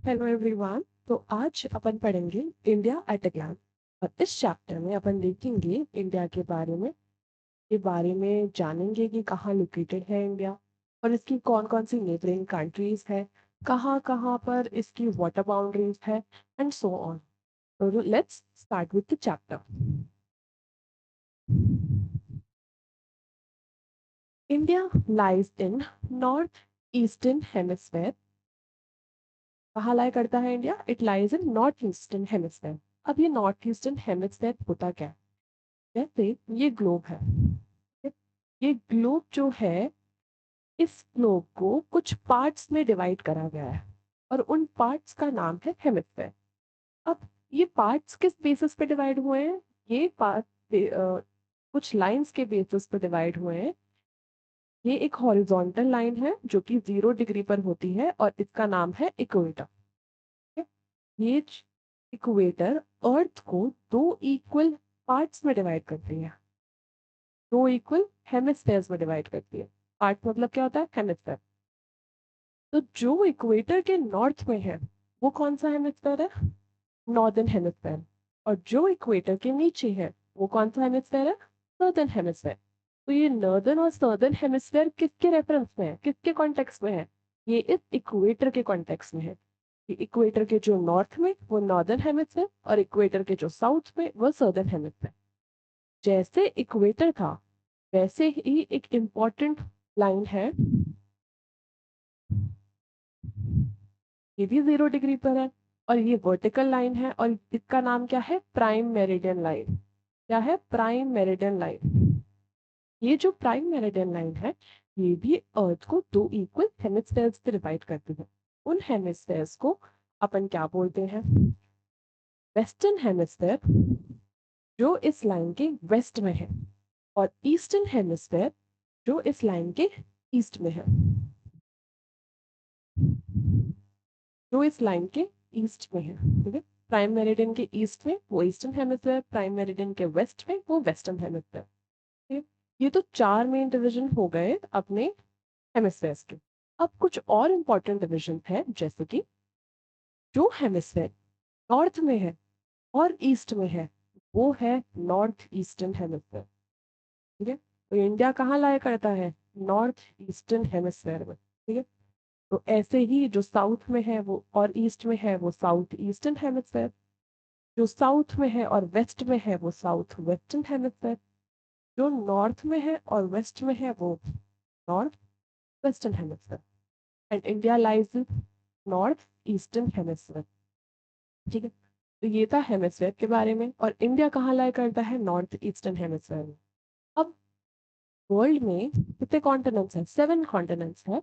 Hello everyone. तो आज अपन पढ़ेंगे इंडिया एट अ ग्लैंस। और इस चैप्टर में अपन देखेंगे इंडिया के बारे में जानेंगे कि कहाँ लोकेटेड है इंडिया और इसकी कौन कौन सी नेबरिंग कंट्रीज है, कहाँ कहाँ पर इसकी वाटर बाउंड्रीज है एंड सो ऑन। तो let's start with the chapter. India lies in north eastern hemisphere. कहाँ लाई करता है India? It lies in north eastern hemisphere. अब ये नॉर्थ ईस्टर्न हेमिस्फेयर होता क्या है? जैसे ये ग्लोब है, ये ग्लोब जो है, इस ग्लोब को कुछ पार्ट्स में डिवाइड करा गया है और उन पार्ट्स का नाम है हेमिस्फेयर। अब ये पार्ट्स किस बेसिस पे डिवाइड हुए हैं? ये पार्ट कुछ लाइंस के बेसिस पे डिवाइड हुए हैं। ये एक हॉरिजॉन्टल लाइन है जो कि 0 डिग्री पर होती है और इसका नाम है इक्वेटर। ये इक्वेटर अर्थ को दो इक्वल पार्ट्स में डिवाइड करती है, दो इक्वल हेमिस्फेयर्स में डिवाइड करती है। पार्ट मतलब क्या होता है? हेमिस्फेयर। तो जो इक्वेटर के नॉर्थ में है वो कौन सा हेमिस्फेयर है? Northern hemisphere. और जो इक्वेटर के नीचे है वो कौन सा हेमिस्फेयर है? Southern hemisphere. तो ये नॉर्दर्न और सदर्न हेमिस्फेयर किसके रेफरेंस में है, किसके कॉन्टेक्स्ट में है? ये इस इक्वेटर के कॉन्टेक्स्ट में है। इक्वेटर के जो नॉर्थ में वो नॉर्दर्न हेमिस्फेयर और इक्वेटर के जो साउथ में वो सदर्न हेमिस्फेयर। जैसे इक्वेटर था वैसे ही एक इम्पॉर्टेंट लाइन है, ये भी 0 डिग्री पर है और ये वर्टिकल लाइन है और इसका नाम क्या है? Prime meridian line. क्या है? Prime meridian line. ये जो प्राइम मेरिडियन लाइन है ये भी अर्थ को दो इक्वल हेमिस्फेयर्स पे डिवाइड करती है। उन हेमिस्फेयर्स को अपन क्या बोलते हैं? वेस्टर्न हेमिस्फेयर, जो इस लाइन के वेस्ट में है, और ईस्टर्न हेमिस्फेयर जो इस लाइन के ईस्ट में है, जो इस लाइन के ईस्ट में है। ठीक है, प्राइम मेरिडियन के ईस्ट में वो ईस्टर्न हेमिस्फेयर, प्राइम मेरिडियन के वेस्ट में वो वेस्टर्न हेमिस्फेयर। ठीक है, ये तो चार मेन डिवीजन हो गए अपने हेमिस्फेयर्स के। अब कुछ और इंपॉर्टेंट डिवीजन है, जैसे कि जो हेमिस्फेयर नॉर्थ में है और ईस्ट में है वो है नॉर्थ ईस्टर्न हेमिस्फेयर। ठीक है, तो इंडिया कहाँ लाया करता है? नॉर्थ ईस्टर्न हेमिस्फेयर में। ठीक है, तो ऐसे ही जो साउथ में है वो और ईस्ट में है वो साउथ ईस्टर्न हेमिस्फेयर, जो साउथ में है और वेस्ट में है वो साउथ वेस्टर्न हेमिस्फेयर, जो नॉर्थ में है और वेस्ट में है वो north western hemisphere. And India lies in north eastern hemisphere. ठीक है, तो ये था हेमिस्फेयर के बारे में। और इंडिया कहाँ लाया करता है? नॉर्थ ईस्टर्न हेमिस्फेयर में। अब वर्ल्ड में कितने कॉन्टिनेंट्स हैं? 7 कॉन्टिनेंट्स हैं।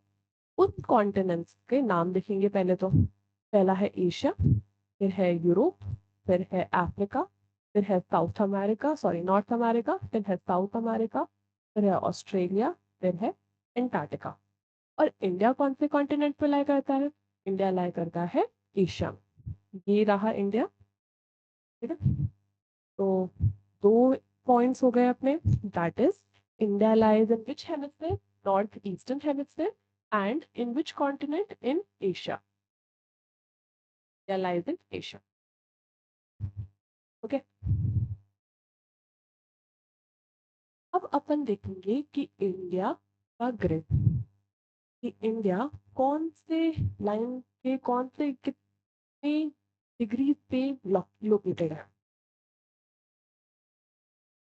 उन कॉन्टिनेंट्स के नाम लिखेंगे पहले तो। पहला है एशिया, फिर है यूरोप, फिर है अफ्रीका, फिर है south America, sorry north America, फिर है साउथ अमेरिका, फिर है ऑस्ट्रेलिया, फिर है एंटार्क्टिका। और इंडिया कौन से कॉन्टिनेंट पे लाई करता है? इंडिया लाई करता है एशिया में। ये रहा इंडिया। ठीक है, तो दो पॉइंट्स हो गए अपने, that is India lies in which hemisphere? North eastern hemisphere. And in which continent? In Asia. India lies in Asia. Okay, अब अपन देखेंगे कि इंडिया का ग्रिड, कि इंडिया कौन से लाइन के कौन से कितने डिग्री पे लोकेटेड है।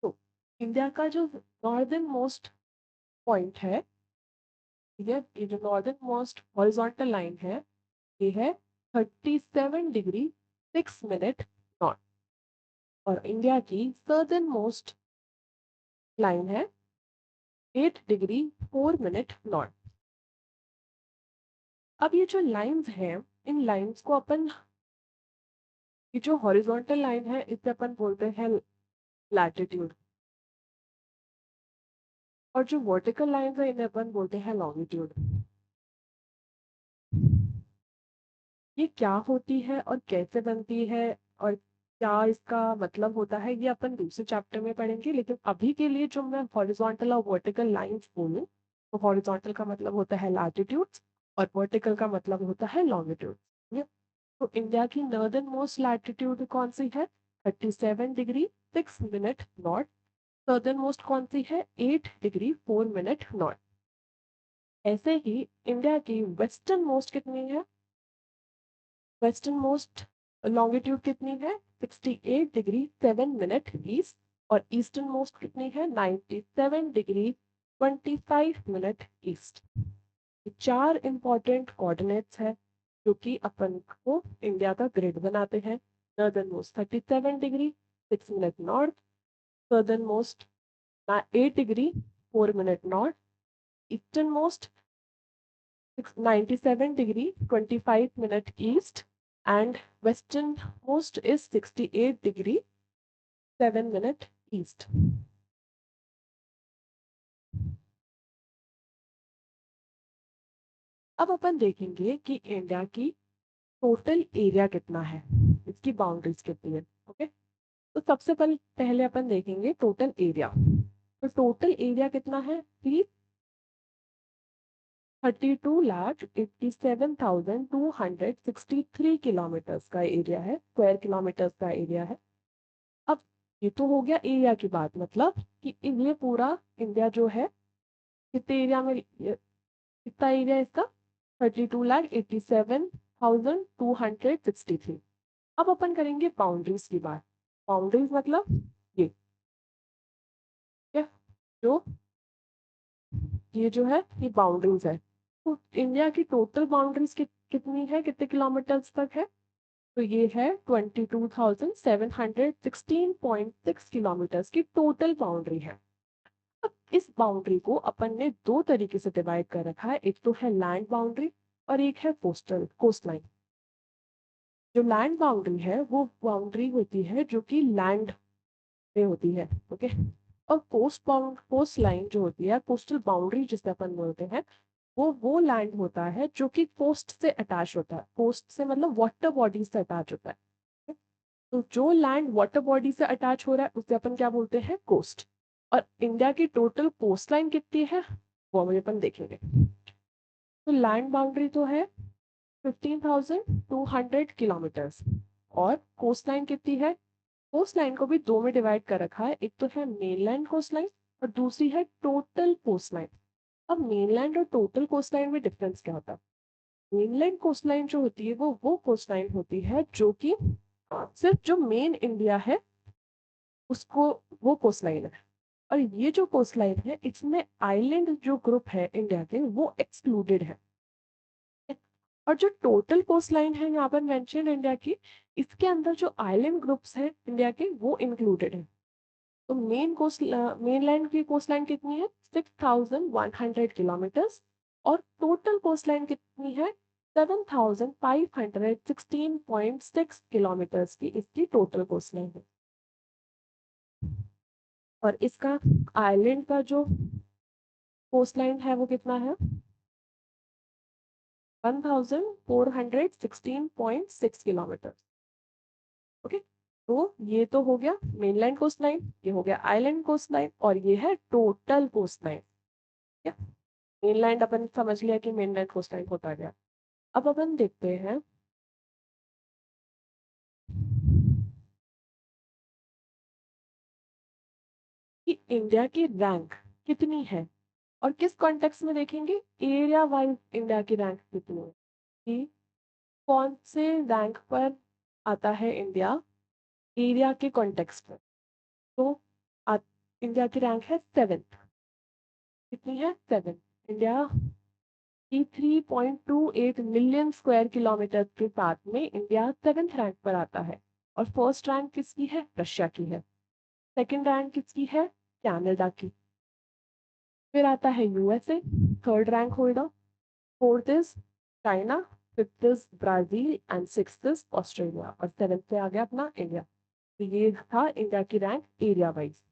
तो इंडिया का जो नॉर्दर्न मोस्ट पॉइंट है, ठीक है, ये जो नॉर्दर्न मोस्ट हॉरिजॉन्टल लाइन है ये है 37 डिग्री 6 मिनट नॉर्थ। और इंडिया की सदर्न मोस्ट लाइन है 8 डिग्री 4 मिनट नॉर्थ। अब ये जो लाइंस हैं, इन लाइंस को अपन, ये जो हॉरिजॉन्टल लाइन है इसे अपन बोलते हैं लैटिट्यूड, और जो वर्टिकल लाइंस है इन्हें अपन बोलते हैं लॉन्गिट्यूड। ये क्या होती है और कैसे बनती है और क्या इसका मतलब होता है ये अपन दूसरे चैप्टर में पढ़ेंगे, लेकिन अभी के लिए जो मैं हॉरिजॉन्टल और वर्टिकल लाइंस बोलूँ, तो हॉरिजॉन्टल का मतलब होता है लैटिट्यूड और वर्टिकल का मतलब होता है लॉन्गिट्यूड। तो इंडिया की नॉर्दर्न मोस्ट लैटिट्यूड कौन सी है? 37 degree 6 minute north. Southern most कौन सी है? 8 डिग्री 4 मिनट नॉर्थ। ऐसे ही इंडिया की वेस्टर्न मोस्ट कितनी है? वेस्टर्न मोस्ट लॉन्गिट्यूड कितनी है? 68 डिग्री 7 मिनट ईस्ट। और ईस्टर्न मोस्ट कितनी है? 97 डिग्री 25 मिनट ईस्ट। चार इंपॉर्टेंट कोऑर्डिनेट्स है जो कि अपन को इंडिया का ग्रिड बनाते हैं। Northern most 37 degree 6 minute north. Southern most 8 degree 4 minute north. Eastern most 97 degree 25 minute east. And western most is 68 degree 7 minute east. अब अपन देखेंगे कि इंडिया की टोटल एरिया कितना है, इसकी बाउंड्रीज कितनी है। ओके, तो सबसे पहले अपन देखेंगे टोटल एरिया। तो टोटल एरिया कितना है? 32,87,263 किलोमीटर्स का एरिया है, स्क्वायर किलोमीटर्स का एरिया है। अब ये तो हो गया एरिया की बात, मतलब कि ये पूरा इंडिया जो है कितने एरिया में, कितना एरिया है इसका? 32,87,263। अब अपन करेंगे बाउंड्रीज की बात। बाउंड्रीज मतलब ये जो ये जो है ये बाउंड्रीज है। तो इंडिया की टोटल बाउंड्रीज कितनी है, कितने किलोमीटर्स तक है? तो ये है 22,716.6 किलोमीटर्स की टोटल बाउंड्री है। अब इस बाउंड्री को अपन ने दो तरीके से डिवाइड कर रखा है, एक तो है लैंड बाउंड्री और एक है कोस्ट लाइन। जो लैंड बाउंड्री है वो बाउंड्री होती है जो कि लैंड पे होती है। ओके, और कोस्ट लाइन जो होती है, कोस्टल बाउंड्री जिसे अपन बोलते हैं, वो लैंड होता है जो कि कोस्ट से अटैच होता है। कोस्ट से मतलब वाटर बॉडी से अटैच होता है। तो जो लैंड वाटर बॉडी से अटैच हो रहा है उसे अपन क्या बोलते हैं? कोस्ट। और इंडिया की टोटल कोस्ट लाइन कितनी है वो अभी अपन देखेंगे। तो लैंड बाउंड्री तो है 15,200 किलोमीटर्स। और कोस्ट लाइन कितनी है? कोस्ट लाइन को भी दो में डिवाइड कर रखा है, एक तो है मेनलैंड कोस्ट लाइन और दूसरी है टोटल कोस्ट लाइन। अब मेनलैंड और टोटल कोस्ट लाइन में डिफरेंस क्या होता है? मेनलैंड कोस्ट लाइन जो होती है वो कोस्ट लाइन होती है जो कि सिर्फ जो मेन इंडिया है उसको, वो कोस्ट लाइन है। और ये जो कोस्ट लाइन है इसमें आइलैंड जो ग्रुप है इंडिया के वो एक्सक्लूडेड है। और जो टोटल कोस्ट लाइन है यहाँ पर मेंशन इंडिया की, इसके अंदर जो आइलैंड ग्रुप्स है इंडिया के वो इंक्लूडेड है। तो मेन लैंड की कोस्ट लाइन कितनी है? 6,100 किलोमीटर्स। और टोटल कोस्ट लाइन कितनी है? 7,516.6 किलोमीटर्स की इसकी टोटल कोस्ट लाइन है। और इसका आइलैंड का जो कोस्ट लाइन है वो कितना है? 1,416.6 किलोमीटर। ओके, तो ये तो हो गया मेनलैंड कोस्ट लाइन, ये हो गया आइलैंड कोस्ट लाइन, और ये है टोटल कोस्ट लाइन। क्या मेनलैंड अपन समझ लिया कि मेनलैंड कोस्ट लाइन होता गया। अब अपन देखते हैं कि इंडिया की रैंक कितनी है, और किस कॉन्टेक्स्ट में देखेंगे? एरिया वाइज इंडिया की रैंक कितनी है, कि कौन से रैंक पर आता है इंडिया एरिया के कॉन्टेक्स्ट में। तो आ, इंडिया की रैंक है 7th। कितनी है? 7th। इंडिया की 3.28 मिलियन स्क्वायर किलोमीटर के साथ में इंडिया 7th रैंक पर आता है। और फर्स्ट रैंक किसकी है? रशिया की है। सेकंड रैंक किसकी है? कनाडा की। फिर आता है USA, third rank holder. Fourth is China, fifth is Brazil and sixth is Australia, और सेवेंथ पे आ गया अपना इंडिया। तो ये था इंडिया की रैंक एरिया वाइज।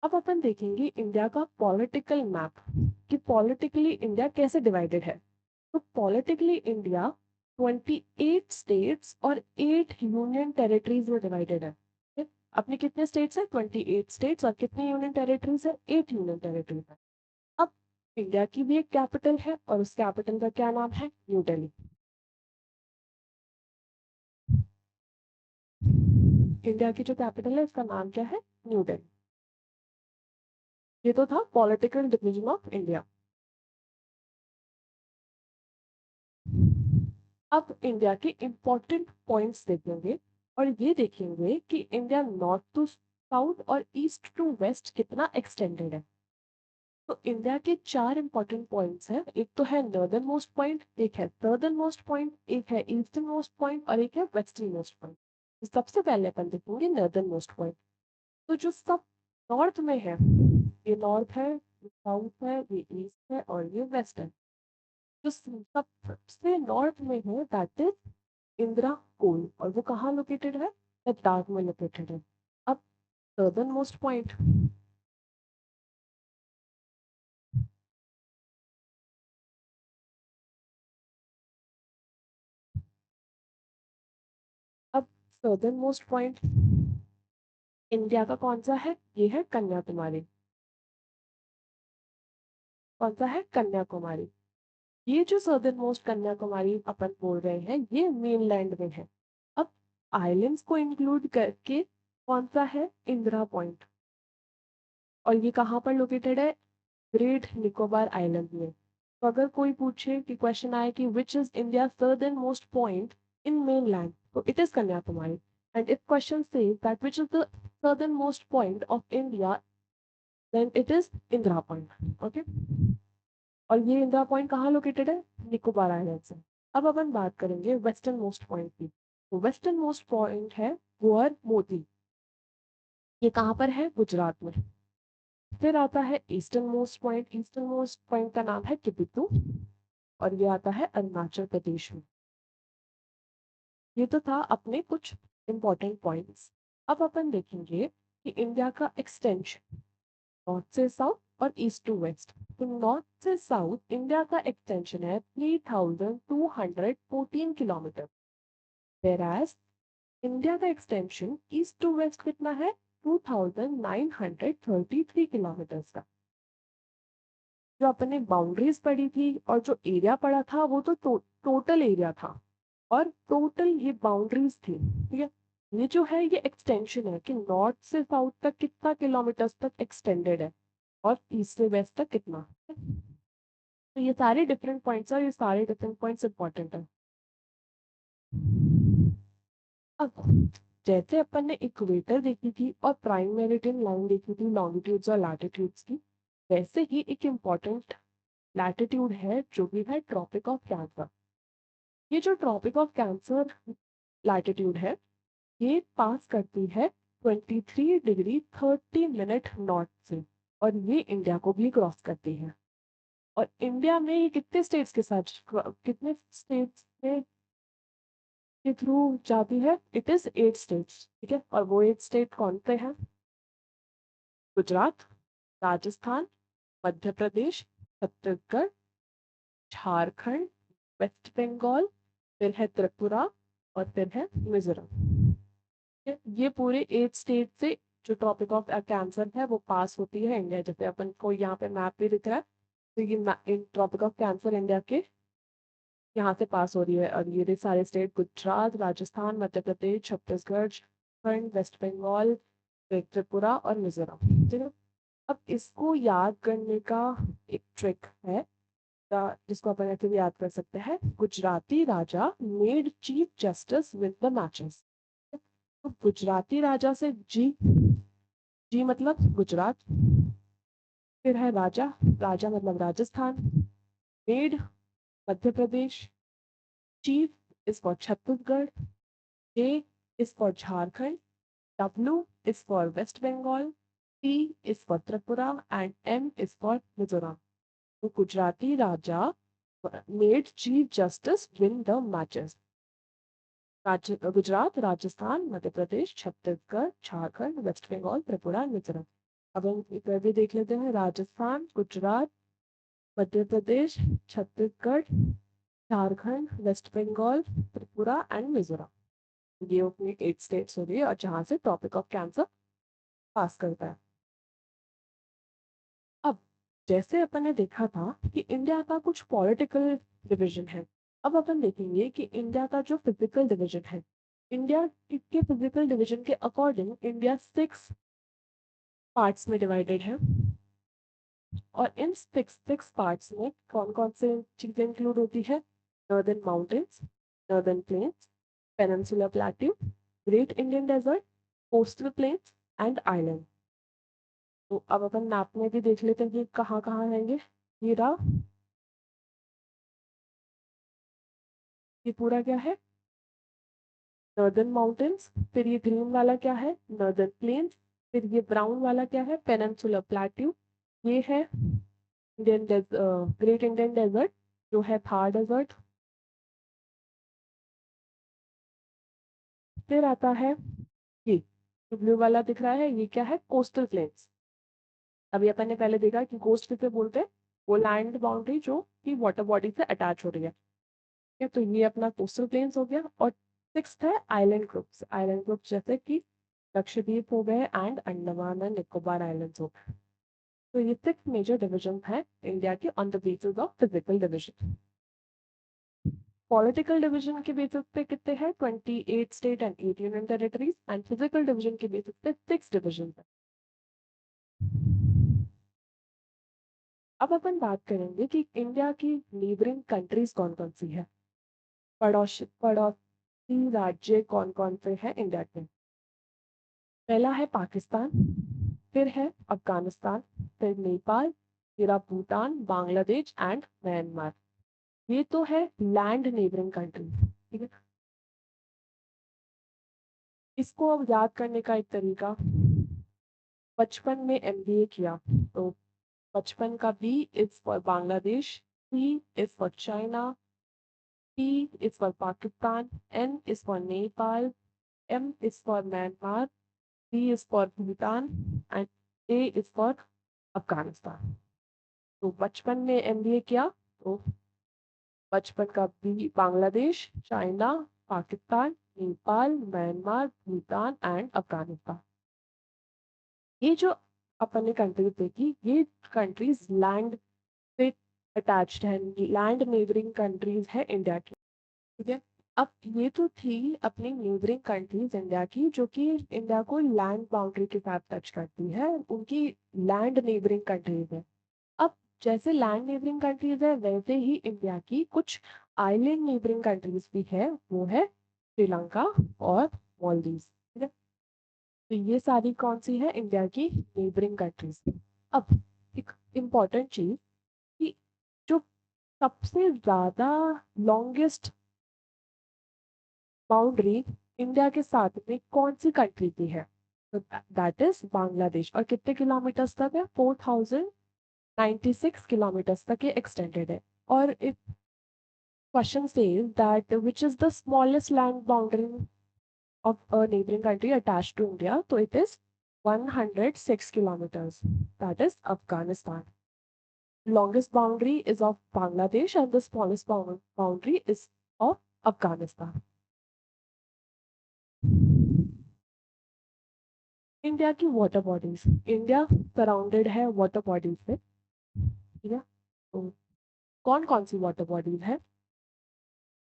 अब अपन देखेंगे इंडिया का पॉलिटिकल मैप, कि पॉलिटिकली इंडिया कैसे डिवाइडेड है। तो पॉलिटिकली इंडिया 28 स्टेट्स और 8 यूनियन टेरिटरीज में डिवाइडेड है। ठीक? अपने कितने स्टेट्स है? 28 स्टेट्स, और कितने यूनियन टेरिटरीज है? 8 यूनियन टेरिटरीज है। अब इंडिया की भी एक कैपिटल है और उस कैपिटल का क्या नाम है? न्यू दिल्ली। इंडिया की जो कैपिटल है उसका नाम क्या है? न्यू दिल्ली। ये तो था पॉलिटिकल डिवीजन ऑफ इंडिया। अब इंडिया के इंपॉर्टेंट पॉइंट्स देखेंगे और ये देखेंगे कि इंडिया नॉर्थ टू साउथ और ईस्ट टू वेस्ट कितना एक्सटेंडेड है। तो इंडिया के चार इंपॉर्टेंट पॉइंट्स हैं। एक तो है नॉर्दर्न मोस्ट पॉइंट, एक है सदर्न मोस्ट पॉइंट, एक है ईस्टर्न मोस्ट पॉइंट और एक है वेस्टर्न मोस्ट पॉइंट। सबसे पहले अपन देखेंगे नॉर्दर्न मोस्ट पॉइंट। तो जो सब नॉर्थ में है, ये नॉर्थ है, ये साउथ है, ये ईस्ट है और ये वेस्ट है। जो सबसे नॉर्थ में है दैट इज इंदिरा कोल और वो कहाँ लोकेटेड है? लद्दाख में लोकेटेड है। अब सदर्न मोस्ट पॉइंट, अब सदर्न मोस्ट पॉइंट इंडिया का कौन सा है? ये है कन्याकुमारी। कौन सा है? कन्याकुमारी। ये जो सदर्न मोस्ट कन्याकुमारी अपन बोल रहे हैं ये मेनलैंड में है। अब आइलैंड्स को इंक्लूड करके कौन सा है? इंदिरा पॉइंट। और ये कहाँ पर लोकेटेड है? ग्रेट निकोबार आइलैंड में। तो अगर कोई पूछे कि क्वेश्चन आए कि which is India southernmost point in mainland, तो it is Kanyakumari. And if question says that which is the southernmost point of India, then it is Indira Point. Okay. और ये इंदिरा पॉइंट कहाँ लोकेटेड है? Nicobar island से। अब अपन बात करेंगे western most point की। तो वेस्टर्न मोस्ट पॉइंट है गोअर मोती। ये कहाँ पर है? गुजरात में। फिर आता है eastern most point. Eastern most point का नाम है किबितू और ये आता है अरुणाचल प्रदेश में। ये तो था अपने कुछ इंपॉर्टेंट पॉइंट्स। अब अपन देखेंगे कि इंडिया का एक्सटेंशन नॉर्थ से साउथ और ईस्ट टू वेस्ट। तो नॉर्थ से साउथ इंडिया का एक्सटेंशन है 3214 किलोमीटर। whereas इंडिया का एक्सटेंशन ईस्ट टू वेस्ट कितना है? 2933 किलोमीटर का। जो अपने बाउंड्रीज पड़ी थी और जो एरिया पड़ा था वो तो टोटल एरिया था और टोटल ये बाउंड्रीज थी। ठीक है। ये जो है ये एक्सटेंशन है कि नॉर्थ से साउथ तक कितना किलोमीटर्स तक एक्सटेंडेड है और ईस्ट से वेस्ट तक कितना। तो ये सारे डिफरेंट पॉइंट्स और ये सारे डिफरेंट पॉइंट्स इंपॉर्टेंट है। अब जैसे अपन ने इक्वेटर देखी थी और प्राइम मेरिडियन लाइन देखी थी लॉन्गिट्यूड्स और लैटिट्यूड्स की, वैसे ही एक इम्पॉर्टेंट लैटिट्यूड है जो भी है ट्रॉपिक ऑफ कैंसर। ये जो ट्रॉपिक ऑफ कैंसर लैटिट्यूड है ये पास करती है 23 डिग्री 30 मिनट नॉर्थ से और ये इंडिया को भी क्रॉस करती है। और इंडिया में ये कितने स्टेट्स के साथ कितने स्टेट्स के थ्रू जाती है? It is 8 states. ठीक है। और वो 8 स्टेट कौन से हैं? गुजरात, राजस्थान, मध्य प्रदेश, छत्तीसगढ़, झारखंड, वेस्ट बंगाल, फिर है त्रिपुरा और फिर है मिजोरम। ये पूरे 8 स्टेट से जो टॉपिक ऑफ कैंसर है वो पास होती है इंडिया। जैसे अपन को यहाँ पे मैप भी दिख रहा है तो ये टॉपिक ऑफ कैंसर इंडिया के यहाँ से पास हो रही है। और ये सारे स्टेट गुजरात, राजस्थान, मध्य प्रदेश, छत्तीसगढ़, झारखंड, वेस्ट बंगाल, फिर त्रिपुरा और मिजोरम। ठीक है। अब इसको याद करने का एक ट्रिक है जिसको अपन ऐसे भी याद कर सकते हैं। Gujarati Raja made chief justice with the matches. तो गुजराती राजा से जी, जी मतलब गुजरात, फिर है राजा, राजा मतलब Rajasthan, made Madhya Pradesh, chief is for Chhattisgarh, J is for Jharkhand, W is for West Bengal, T is for Tripura, and M is for Mizoram. तो गुजराती राजा made chief justice win the matches. Gujarat, Rajasthan, Madhya Pradesh, Chhattisgarh, Jharkhand, west Bengal, Tripura, Mizoram. अब हम इधर भी देख लेते हैं। Rajasthan, Gujarat, Madhya Pradesh, Chhattisgarh, Jharkhand, west Bengal, Tripura and Mizoram. ये अपनी 8 स्टेट्स हो गई और जहां से टॉपिक ऑफ कैंसर पास करता है। अब जैसे अपन ने देखा था कि इंडिया का कुछ पॉलिटिकल डिवीजन है, अब अपन देखेंगे कि इंडिया का जो फिजिकल डिवीजन है, इंडिया के फिजिकल डिवीजन के अकॉर्डिंग इंडिया 6 पार्ट्स में डिवाइडेड है। और इन सिक्स पार्ट्स में कौन कौन से चीजें इंक्लूड होती है? Northern mountains, northern plains, peninsular plateau, great Indian desert, coastal plains and island. तो अब अपन मैप में भी देख लेते हैं कि कहाँ कहाँ रहेंगे। ये रहा, ये पूरा क्या है? Northern mountains. फिर ये ग्रीन वाला क्या है? Northern plains. फिर ये ब्राउन वाला क्या है? Peninsular plateau. ये है इंडियन ग्रेट इंडियन डेजर्ट, जो है थार डेजर्ट। फिर आता है ये जो ब्लू वाला दिख रहा है, ये क्या है? Coastal planes. अभी अपन ने पहले देखा कि कोस्ट किसे बोलते हैं? वो लैंड बाउंड्री जो कि वाटर बॉडी से अटैच हो रही है। ठीक है, तो ये अपना कोस्टल प्लेन्स हो गया। और सिक्स्थ है आइलैंड ग्रुप्स। आइलैंड ग्रुप्स जैसे कि लक्षद्वीप हो गए and Andaman and Nicobar islands हो गए। तो ये 6 मेजर डिविजन है इंडिया के on the basis of physical division. Political division के बेसिस पे कितने हैं? 28 state and 8 union territories. And physical division के बेसिस पे 6 डिविजन है। अब अपन बात करेंगे कि इंडिया की नेबरिंग कंट्रीज कौन कौन सी है। पड़ोसी राज्य कौन कौन से हैं इंडिया के? पहला है पाकिस्तान, फिर है अफगानिस्तान, फिर नेपाल, फिर भूटान, बांग्लादेश एंड म्यांमार। ये तो है लैंड नेबरिंग कंट्री। ठीक है, इसको अब याद करने का एक तरीका, बचपन में एमबीए किया तो बचपन का B is for Bangladesh, C is for China, P is for Pakistan, N is for Nepal, M is for Myanmar, B is for Bhutan and A is for Afghanistan. तो बचपन में एमबीए किया तो बचपन का B Bangladesh, China, Pakistan, Nepal, Myanmar, Bhutan and Afghanistan. ये जो अपन ने कंट्रीज देखी, ये कंट्रीज लैंड से अटैच्ड है, लैंड नेबरिंग कंट्रीज है इंडिया की। ठीक है, अब ये तो थी अपनी नेबरिंग कंट्रीज इंडिया की, जो कि इंडिया को लैंड बाउंड्री के साथ टच करती है, उनकी लैंड नेबरिंग कंट्रीज है। अब जैसे लैंड नेबरिंग कंट्रीज है, वैसे ही इंडिया की कुछ आइलैंड नेबरिंग कंट्रीज भी है, वो है श्रीलंका और मालदीव। ठीक है, तो ये सारी कौन सी है? इंडिया की नेबरिंग कंट्रीज। अब एक इम्पॉर्टेंट चीज कि जो सबसे ज्यादा लॉन्गेस्ट बाउंड्री इंडिया के साथ में कौन सी कंट्री की है? तो दैट इज बांग्लादेश। और कितने किलोमीटर्स तक है? 4096 किलोमीटर्स तक ये एक्सटेंडेड है। और if question says that which is the smallest land boundary of a neighboring country attached to India, so it is 106 kilometers. That is Afghanistan. Longest boundary is of Bangladesh and the smallest boundary is of Afghanistan. India की water bodies. India surrounded है water bodies से। ठीक है, तो कौन कौन सी water bodies है?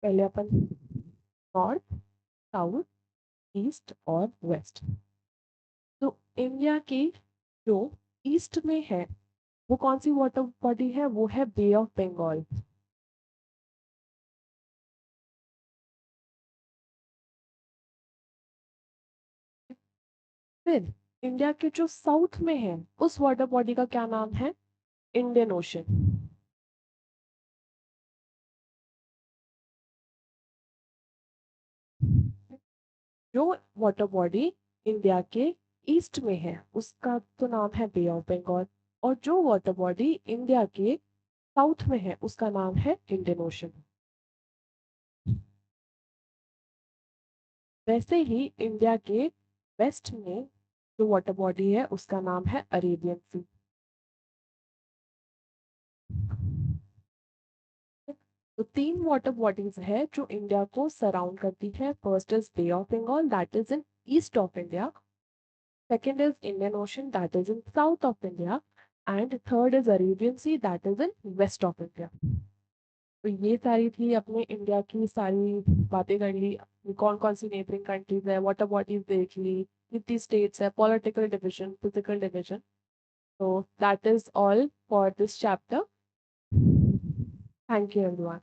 पहले अपन नॉर्थ, साउथ, ईस्ट और वेस्ट। तो इंडिया की जो ईस्ट में है, वो कौन सी वाटर बॉडी है? वो है बे ऑफ बंगाल। फिर इंडिया के जो साउथ में है, उस वाटर बॉडी का क्या नाम है? Indian ocean. जो वाटर बॉडी इंडिया के ईस्ट में है, उसका तो नाम है बे ऑफ बंगाल। और जो वाटर बॉडी इंडिया के साउथ में है, उसका नाम है इंडियन ओशन। वैसे ही इंडिया के वेस्ट में जो वाटर बॉडी है, उसका नाम है अरेबियन सी। तो 3 वाटर बॉडीज है जो इंडिया को सराउंड करती है। First is bay of Bengal, that is in east of India. Second is Indian Ocean, that is in south of India. And third is Arabian sea, that is in west of India. तो ये सारी थी अपने India की सारी बातें कर ली, कौन कौन सी नेबरिंग कंट्रीज है, वाटर बॉडीज देख ली, कितनी स्टेट्स है, political division, physical division. So that is all for this chapter. Thank you, everyone.